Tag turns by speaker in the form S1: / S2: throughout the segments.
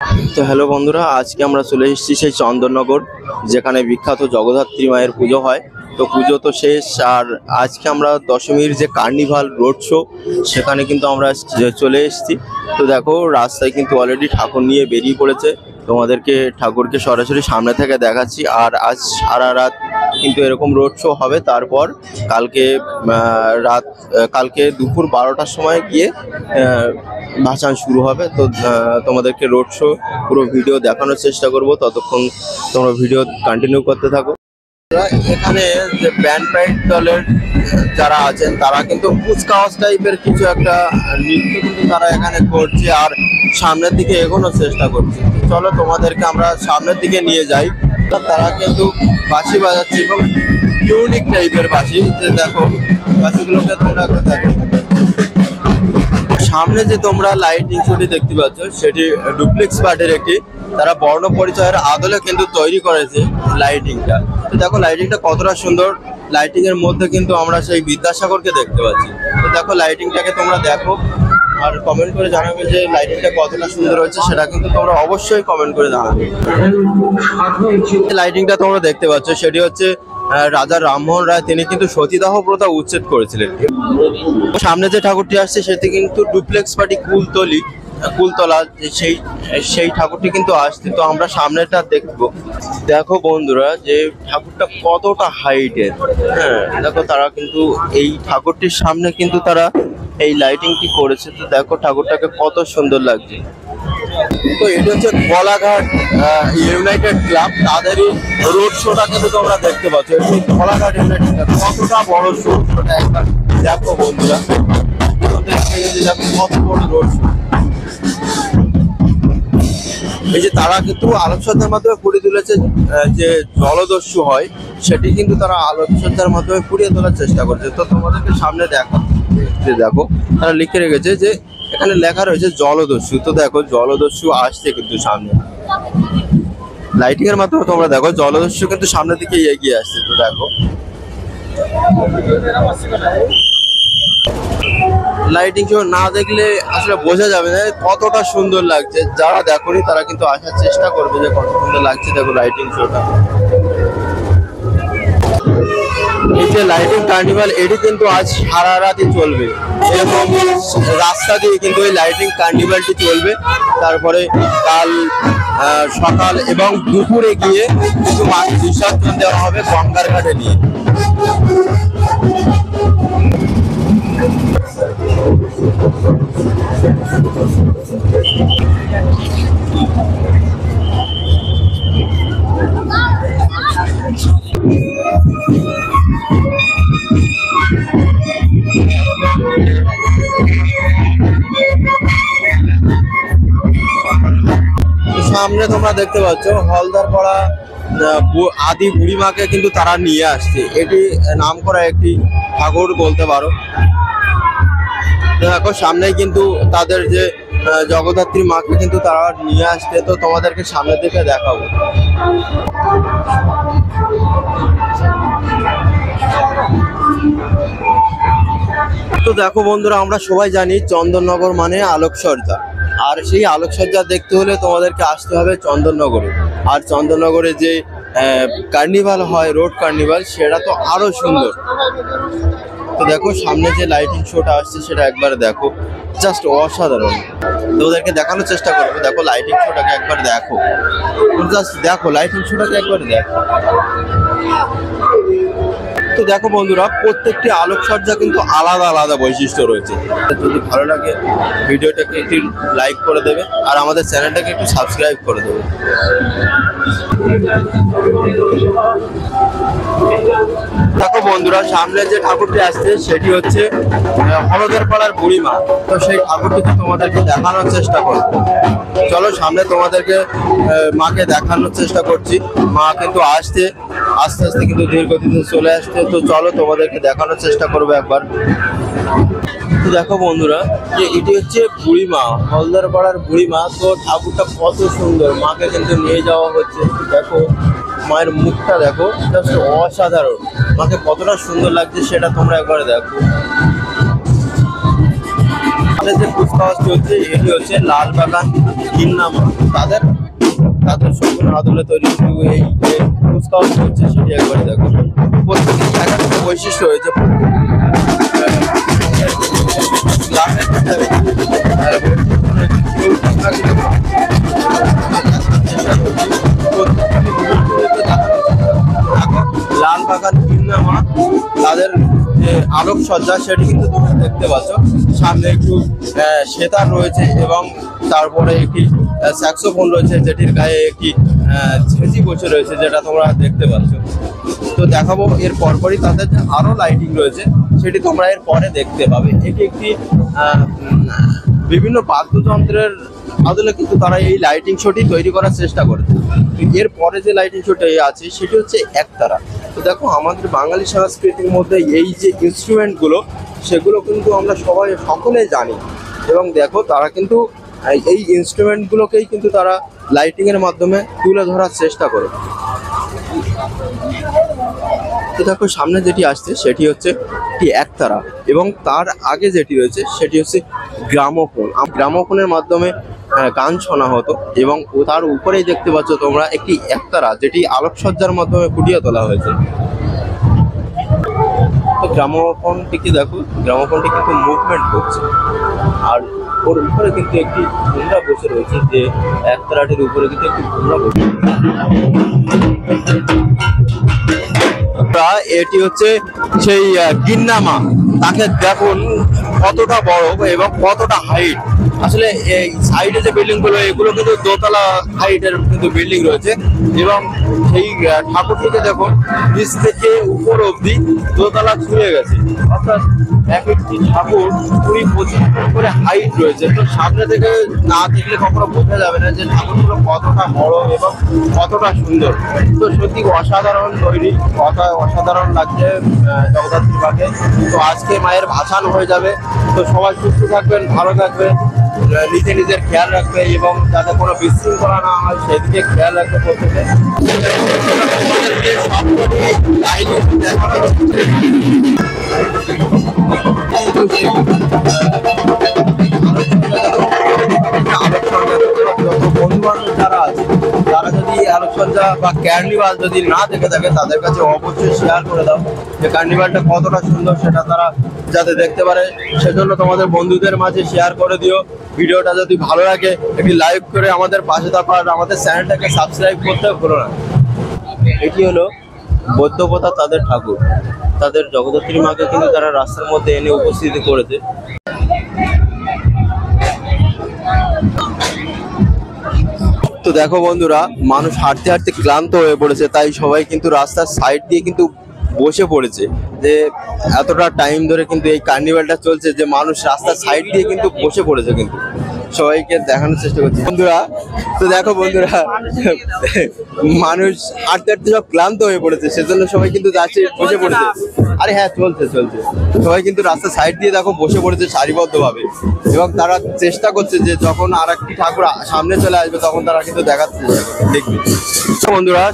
S1: তো হ্যালো বন্ধুরা, আজকে আমরা চলে এসেছি সেই চন্দননগর, যেখানে বিখ্যাত জগদ্ধাত্রী মায়ের পুজো হয়। তো পুজো তো শেষ, আর আজকে আমরা দশমীর যে কার্নিভাল রোড শো, সেখানে কিন্তু আমরা চলে এসেছি। তো দেখো, রাস্তায় কিন্তু অলরেডি ঠাকুর নিয়ে বেরিয়ে পড়েছে। তোমাদেরকে ঠাকুরকে সরাসরি সামনে থেকে দেখাচ্ছি। আর আজ সারা রাত কিন্তু এরকম রোড শো হবে। তারপর কালকে দুপুর 12টার সময় গিয়ে ভাসান শুরু হবে। তো তোমাদেরকে রোড শো পুরো ভিডিও দেখানোর চেষ্টা করব, ততক্ষণ তোমরা ভিডিও কন্টিনিউ করতে থাকো। এখানে যে ব্যান্ড পাইট দলের যারা আছেন, তারা কিন্তু কুচকাওয়াজ টাইপের কিছু একটা নৃত্য কিন্তু তারা এখানে করছে, আর সামনের দিকে এগোনোর চেষ্টা করছে। চলো তোমাদেরকে আমরা সামনের দিকে নিয়ে যাই। তারা কিন্তু বাঁশি বাজাচ্ছে এবং ইউনিক টাইপের বাঁশি। যে দেখো, বাঁশিগুলোকে তোমরা দেখো। সামনে যে তোমরা লাইটিং শোটি দেখতে পাচ্ছ, সেটি ডুপ্লেক্স পার্টির একটি, তারা বর্ণ পরিচয়ের আদলে কিন্তু তৈরি করেছে লাইটিংটা। তো দেখো লাইটিংটা কতটা সুন্দর। লাইটিং এর মধ্যে কিন্তু আমরা সেই বিদ্যাসাগরকে দেখতে পাচ্ছি। তো দেখো লাইটিংটাকে তোমরা দেখো, আর কমেন্ট করে জানাবে যে লাইটিংটা কতটা সুন্দর হয়েছে। সেটা কিন্তু তোমরা অবশ্যই কমেন্ট করে জানাবে। লাইটিংটা তোমরা দেখতে পাচ্ছ, সেটি হচ্ছে রাজা রামমোহন রায়, তিনি কিন্তু সতীদাহ প্রথা উচ্ছেদ করেছিলেন। সামনে যে ঠাকুরটি আসছে সেটি কিন্তু ডুপ্লেক্স পার্টি কুলতলা, সেই ঠাকুরটি কিন্তু আসছে। তো আমরা সামনেটা দেখবো। দেখো বন্ধুরা, যে ঠাকুরটা কতটা হাইটের। হ্যাঁ দেখো, তারা কিন্তু এই ঠাকুরটির সামনে কিন্তু তারা এই লাইটিংটি করেছে। তো দেখো ঠাকুরটাকে কত সুন্দর লাগছে। তো এটা হচ্ছে কোলাঘাট ইউনাইটেড ক্লাব, তাদেরই রোড শোটা কিন্তু তোমরা দেখতে পাচ্ছ। কোলাঘাট ইউনাইটেড ক্লাব কতটা বড় শোটা একবার দেখো বন্ধুরা, কত বড় রোড শো। এই যে তারা কিন্তু আলোকসজ্জার মাধ্যমে ফুটিয়ে তুলেছে, যে জলদস্যু হয় সেটি কিন্তু তারা আলোকসজ্জার মাধ্যমে ফুটিয়ে তোলার চেষ্টা করছে। তো তোমাদেরকে সামনে দেখো, তারা লিখে রেখেছে যে এখানে লেখা রয়েছে জলদস্যু। তো দেখো জলদস্যু আসছে কিন্তু সামনে, লাইটিং এর মাধ্যমে তোমরা দেখো জলদস্যু কিন্তু সামনের দিকে এগিয়ে আসছে। তো দেখো লাইটিং শো না দেখলে আসলে বোঝা যাবে না কতটা সুন্দর লাগছে। যারা দেখোনি তারা কিন্তু আসার চেষ্টা করবে যে কত সুন্দর লাগছে। দেখো লাইটিং শোটা, এই যে লাইটিং কার্নিভাল, এটি কিন্তু আজ সারা রাতই চলবে। এরকম রাস্তা দিয়ে কিন্তু এই লাইটিং কার্নিভালটি চলবে। তারপরে কাল সকাল এবং দুপুরে গিয়ে কিন্তু মাছ বিসর্জন দেওয়া হবে গঙ্গার ঘাটে নিয়ে। সামনে তোমরা দেখতে পাচ্ছ হলদারপাড়া আদি বুড়িমাকে কিন্তু তারা নিয়ে আসছে। এটি নাম করা একটি ঠাকুর বলতে পারো। দেখো সামনেই কিন্তু তাদের যে জগদ্ধাত্রী মাকে কিন্তু তারা নিয়ে আসছে। তো তোমাদেরকে সামনে থেকে দেখাবো। তো দেখো বন্ধুরা, আমরা সবাই জানি চন্দননগর মানে আলোকসজ্জা, আর সেই আলোকসজ্জা দেখতে হলে তোমাদেরকে আসতে হবে চন্দননগরে। আর চন্দননগরে যে কার্নিভাল হয়, রোড কার্নিভাল, সেটা তো আরো সুন্দর। তো দেখো সামনে যে লাইটিং শোটা আসছে সেটা একবার দেখো, জাস্ট অসাধারণ। তোদেরকে দেখানোর চেষ্টা করবো। দেখো লাইটিং শোটাকে একবার দেখো, জাস্ট দেখো লাইটিং শোটাকে একবার দেখো। তো দেখো বন্ধুরা, প্রত্যেকটি আলোকসজ্জা কিন্তু আলাদা আলাদা বৈশিষ্ট্য রয়েছে। যদি ভালো লাগে ভিডিওটাকে একটু লাইক করে দেবে, আর আমাদের চ্যানেলটাকে একটু সাবস্ক্রাইব করে দেবে। দেখো বন্ধুরা, সামনে যে ঠাকুরটি আসছে সেটি হচ্ছে হলদেরপাড়ার বুড়িমা। তো সেই ঠাকুরটিকে তোমাদেরকে দেখানোর চেষ্টা করবো। চলো সামনে তোমাদেরকে মাকে দেখানোর চেষ্টা করছি। মা কিন্তু আসছে, আস্তে আস্তে কিন্তু ধীরগতিতে চলে আসছে। তো চলো তোমাদেরকে দেখানোর চেষ্টা করবো একবার। তো দেখো বন্ধুরা, যে এটি হচ্ছে বুড়িমা, হলদারপাড়ার বুড়িমা। তো ঠাকুরটা কত সুন্দর, মাকে কিন্তু নিয়ে যাওয়া হচ্ছে। দেখো মায়ের মুখটা দেখো, জাস্ট অসাধারণ। মাকে কতটা সুন্দর লাগছে সেটা তোমরা একবার দেখো। যে কুচকাওয়াজটি হচ্ছে এটি হচ্ছে লালবাগান কিন্নামা তাদের তাদের সম্পূর্ণ আদলে তৈরি এই যে কুচকাওয়াজ হচ্ছে সেটি একবার দেখো। প্রত্যেকের এক একটা বৈশিষ্ট্য হয়েছে। লালবাগান কিন্নামা তাদের যে আলোকসজ্জা সেটি কিন্তু তুমি দেখতে পাচ্ছ। সামনে একটু সেতার রয়েছে এবং তারপরে একটি স্যাক্সোফোন রয়েছে যেটির গায়ে একটি ঝেঁঝি বসে রয়েছে যেটা তোমরা দেখতে পাচ্ছ। তো দেখাবো এর পরপরই তাদের যে আরো লাইটিং রয়েছে সেটি তোমরা এর পরে দেখতে পাবে। এটি একটি বিভিন্ন বাদ্যযন্ত্রের আদলে কিন্তু তারা এই লাইটিং শোটি তৈরি করার চেষ্টা করেছে। এর পরে যে লাইটিং শোটা আছে সেটি হচ্ছে একতারা। তো দেখো আমাদের বাঙালি সংস্কৃতির মধ্যে এই যে ইনস্ট্রুমেন্টগুলো সেগুলো কিন্তু আমরা সকলে জানি এবং দেখো তারা কিন্তু এই ইনস্ট্রুমেন্টগুলোকেই কিন্তু তারা লাইটিংয়ের মাধ্যমে তুলে ধরার চেষ্টা করে। তো দেখো সামনে যেটি আসছে সেটি হচ্ছে একটি একতারা এবং তার আগে যেটি রয়েছে সেটি হচ্ছে গ্রামোফোন। গ্রামোফোনের মাধ্যমে গান শোনা হতো এবং তার উপরেই দেখতে পাচ্ছ তোমরা একটি একতারা যেটি আলোকসজ্জার মাধ্যমে ফুটিয়ে তোলা হয়েছে। তো গ্রামোফোনটিকে দেখো, গ্রামোফোনটি কিন্তু মুভমেন্ট করছে আর ওর উপরে কিন্তু একটি ঘোমরা বসে রয়েছে, যে একতারাটির উপরে কিন্তু একটি ঘোমরা বসে। এটি হচ্ছে সেই কিন্নামা। তাকে দেখুন কতটা বড় এবং কতটা হাইট। আসলে এই সাইডে যে বিল্ডিং গুলো এগুলো কিন্তু দোতলা হাইটের কিন্তু বিল্ডিং রয়েছে এবং সেই ঠাকুরটিকে দেখুন নিচ থেকে উপর অবধি দোতলা ছুঁয়ে গেছে। অর্থাৎ এক একটি ঠাকুর 20-25 ফুট করে হাইট রয়েছে। তো সামনে থেকে না দেখলে কখনো বোঝা যাবে না যে ঠাকুরগুলো কতটা বড় এবং কতটা সুন্দর। তো সত্যি অসাধারণ তৈরি, অসাধারণ লাগছে জগদ্ধাত্রী মাকে। তো আজকে মায়ের ভাসান হয়ে যাবে। তো সবাই সুস্থ থাকবেন, ভালো থাকবেন, নিজের খেয়াল রাখবে এবং যাতে কোনো বিশৃঙ্খলা না হয় সেদিকে খেয়াল রাখবে প্রত্যেকে। বন্ধু বান্ধব যারা আছে তারা যদি আলোকসজ্জা বা কার্নিভাল যদি না দেখে থাকে তাদের কাছে অবশ্যই শেয়ার করে দাও যে কার্নিভালটা কতটা সুন্দর সেটা তারা যাতে দেখতে পারে। সেজন্য তোমাদের বন্ধুদের মাঝে শেয়ার করে দিও। ভিডিওটা যদি ভালো লাগে একটি লাইক করে আমাদের পাশে থাকো আর আমাদের চ্যানেলটাকে সাবস্ক্রাইব করতে ভুলো না। এটি হলো বৌদ্ধপোতা তাদের ঠাকুর, তাদের জগদ্ধাত্রী মাকে কিন্তু তারা রাস্তার মধ্যে এনে উপস্থিতি করেছে। তো দেখো বন্ধুরা, মানুষ হাঁটতে হাঁটতে ক্লান্ত হয়ে পড়েছে, তাই সবাই কিন্তু রাস্তার সাইড দিয়ে কিন্তু বসে পড়েছে। যে এতটা টাইম ধরে কিন্তু এই কার্নিভালটা চলছে যে মানুষ রাস্তার সাইড দিয়ে কিন্তু বসে পড়েছে, কিন্তু সবাইকে দেখানোর চেষ্টা করছি বন্ধুরা। তো দেখো বন্ধুরা, মানুষ হাঁটতে হাঁটতে সব ক্লান্ত হয়ে পড়েছে, সেজন্য সবাই কিন্তু যাচ্ছে বসে পড়েছে। আরে হ্যাঁ, চলছে সবাই কিন্তু রাস্তার সাইড দিয়ে দেখো বসে পড়েছে সারিবদ্ধভাবে এবং তারা চেষ্টা করছে যে যখন আর একটি ঠাকুর সামনে চলে আসবে তখন তারা কিন্তু দেখাচ্ছে দেখবে বন্ধুরা।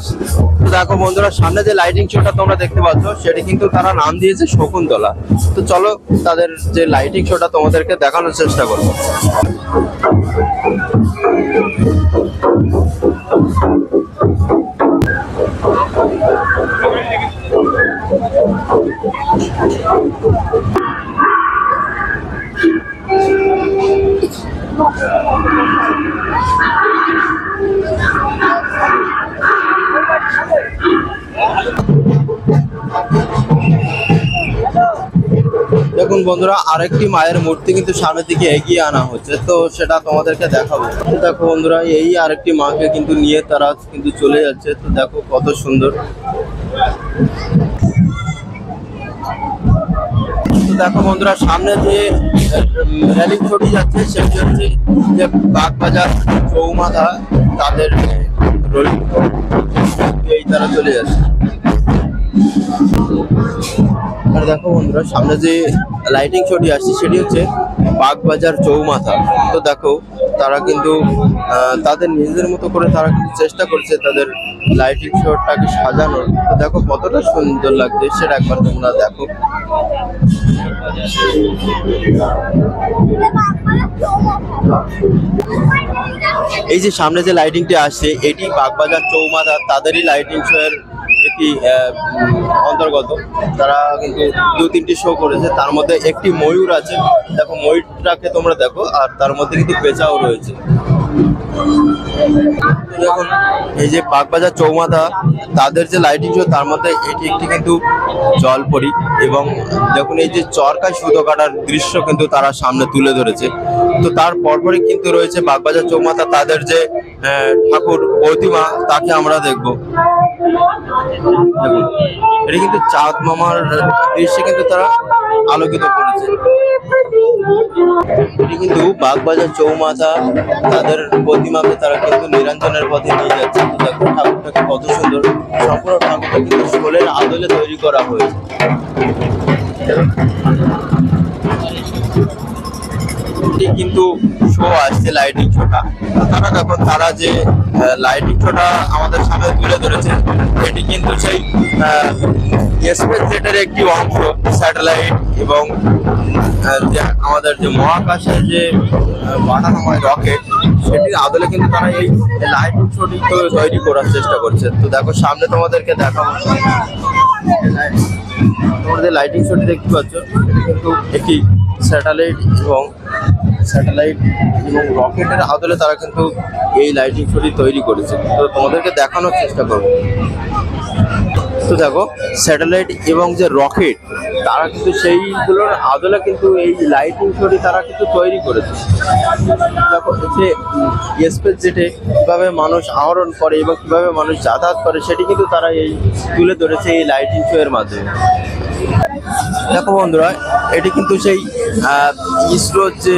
S1: দেখো বন্ধুরা, সামনে যে লাইটিং শোটা তোমরা দেখতে পাচ্ছ সেটি কিন্তু তারা নাম দিয়েছে শকুন্তলা। তো চলো তাদের যে লাইটিং শোটা তোমাদেরকে দেখানোর চেষ্টা করবো। দেখুন বন্ধুরা, আরেকটি মায়ের মূর্তি কিন্তু সামনের দিকে এগিয়ে আনা হচ্ছে, তো সেটা তোমাদেরকে দেখাবো। দেখো বন্ধুরা, এই আরেকটি মাকে কিন্তু নিয়ে তারা কিন্তু চলে যাচ্ছে। তো দেখো কত সুন্দর। তো দেখো বন্ধুরা, সামনে যে র্যালি ছুটি যাচ্ছে সেটি হচ্ছে যে বাগবাজার চৌমাথা তাদের এই তারা চলে যাচ্ছে। আর দেখো বন্ধুরা, সামনে যে লাইটিং শোটি আসছে সেটি হচ্ছে বাগবাজার চৌমাথা। তো দেখো তারা কিন্তু তাদের নিজেদের মতো করে তারা কিন্তু চেষ্টা করছে তাদের লাইটিং শোটাকে সাজানোর। তো দেখো কতটা সুন্দর লাগছে সেটা একবার তোমরা দেখো। এই যে সামনে যে লাইটিংটি আসছে এটি বাগবাজার চৌমাথা তাদেরই লাইটিং শো এর একটি অন্তর্গত। তারা কিন্তু 2-3টি শো করেছে, তার মধ্যে একটি ময়ূর আছে। দেখো ময়ূরটাকে তোমরা দেখো, আর তার মধ্যে কিন্তু পেঁচাও রয়েছে। দেখুন এই যে বাগবাজার চৌমাথা তাদের যে লাইটিং শো তার মধ্যে এটি একটি কিন্তু জলপরি, এবং দেখুন এই যে চরকায় সুতো কাটার দৃশ্য কিন্তু তারা সামনে তুলে ধরেছে। তো তার পরপরই কিন্তু রয়েছে বাগবাজার চৌমাথা তাদের যে ঠাকুর প্রতিমা, তাকে আমরা দেখবো। দেখুন এটা কিন্তু চাঁদ মামার দৃশ্যে কিন্তু তারা আলোকিত করেছে। এটি কিন্তু বাগবাজার চৌমাথা তাদের প্রতিমাকে তারা কিন্তু নিরঞ্জনের পথে নিয়ে যাচ্ছে। দেখো ঠাকুরটাকে কত সুন্দর, সম্পূর্ণ ঠাকুরটা কিন্তু শোলের আদলে তৈরি করা হয়েছে। কিন্তু শো আসছে লাইটিং শোটা, তারা দেখো তারা যে লাইটিং শোটা আমাদের সামনে তুলে ধরেছে এটি কিন্তু সেই স্পেস জেটের একটি অংশ, স্যাটেলাইট এবং যে আমাদের যে মহাকাশের যে বানানো হয় রকেট, সেটির আদলে কিন্তু তারা এই লাইটিং শোটি তৈরি করার চেষ্টা করছে। তো দেখো সামনে তোমাদেরকে দেখাবো, তোমাদের লাইটিং শোটি দেখতে পাচ্ছ কিন্তু একটি স্যাটেলাইট এবং রকেটের আদলে তারা কিন্তু এই লাইটিং শোটি তৈরি করেছে। তো তোমাদেরকে দেখানোর চেষ্টা করবো। তো দেখো স্যাটেলাইট এবং যে রকেট তারা কিন্তু সেইগুলোর আদলে কিন্তু এই লাইটিং শোটি তারা কিন্তু তৈরি করেছে। দেখো যে স্পেস জেটে কীভাবে মানুষ আহরণ করে এবং কীভাবে মানুষ যাতায়াত করে সেটি কিন্তু তারা এই তুলে ধরেছে এই লাইটিং শো এর মাধ্যমে। দেখো বন্ধুরা এটি কিন্তু সেই ইসরোর যে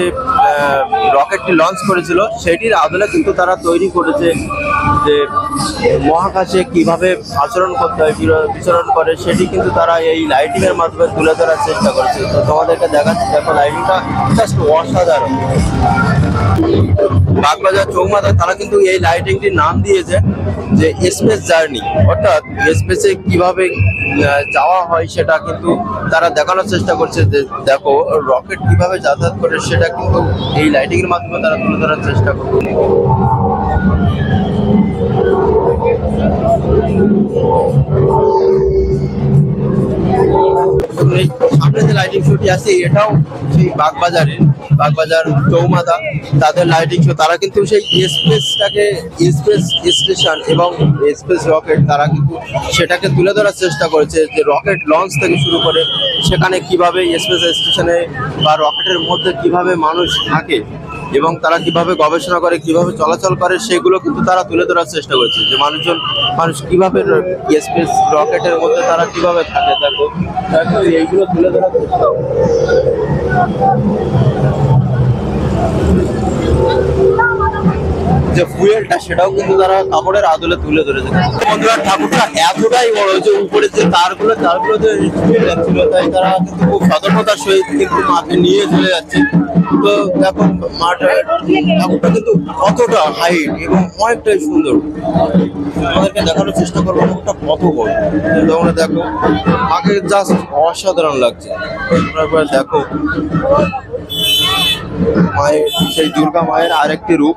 S1: রকেটটি লঞ্চ করেছিল সেটির আদলে কিন্তু তারা তৈরি করেছে যে মহাকাশে কিভাবে আচরণ করতে হয়, বিচরণ করে, সেটি কিন্তু তারা এই লাইটিং এর মাধ্যমে তুলে ধরার চেষ্টা করেছে। তো তোমাদেরকে দেখাচ্ছি, দেখো লাইটিংটা জাস্ট অসাধারণ। বাগবাজার চৌমাথা তারা কিন্তু এই লাইটিংটির নাম দিয়েছে যে স্পেস জার্নি, অর্থাৎ স্পেসে কিভাবে যাওয়া হয় সেটা কিন্তু তারা দেখানোর চেষ্টা করছে। যে দেখো রকেট কিভাবে যাতায়াত করে সেটা কিন্তু এই লাইটিং এর মাধ্যমে তারা তুলে ধরার চেষ্টা করবে। সামনে যে লাইটিং শোটি আছে এটাও সেই বাগবাজার চৌমাথা তাদের লাইটিং শো। তারা কিন্তু সেই স্পেস স্টেশন এবং স্পেস রকেট তারা কিন্তু সেটাকে তুলে ধরার চেষ্টা করেছে যে রকেট লঞ্চ থেকে শুরু করে সেখানে কিভাবে স্পেস স্টেশনে বা রকেটের মধ্যে কিভাবে মানুষ থাকে এবং তারা কিভাবে গবেষণা করে, কিভাবে চলাচল করে, সেগুলো কিন্তু তারা তুলে ধরার চেষ্টা করেছে। যে মানুষ কিভাবে স্পেস রকেটের মধ্যে তারা কিভাবে থাকে, দেখো এইগুলো তুলে ধরার চেষ্টা। যে ফুয়েলটা সেটাও কিন্তু তারা কাপড়ের আদলে তুলে ধরেছে। বন্ধুরা ঠাকুরটা এতটাই বড় যে উপরে যে তারগুলো যে ছুঁয়ে যাচ্ছিল, তাই তারা কিন্তু খুব সতর্কতার সহিত কিন্তু মাঠে নিয়ে চলে যাচ্ছে। তো দেখো মাঠের ঠাকুরটা কিন্তু কতটা হাইট এবং অনেকটাই সুন্দর। আমাদেরকে দেখানোর চেষ্টা করবো ঠাকুরটা কত বড়। তোমরা দেখো মাকে জাস্ট অসাধারণ লাগছে। তারপরে দেখো মায়ের সেই দুর্গা মায়ের আরেকটি রূপ,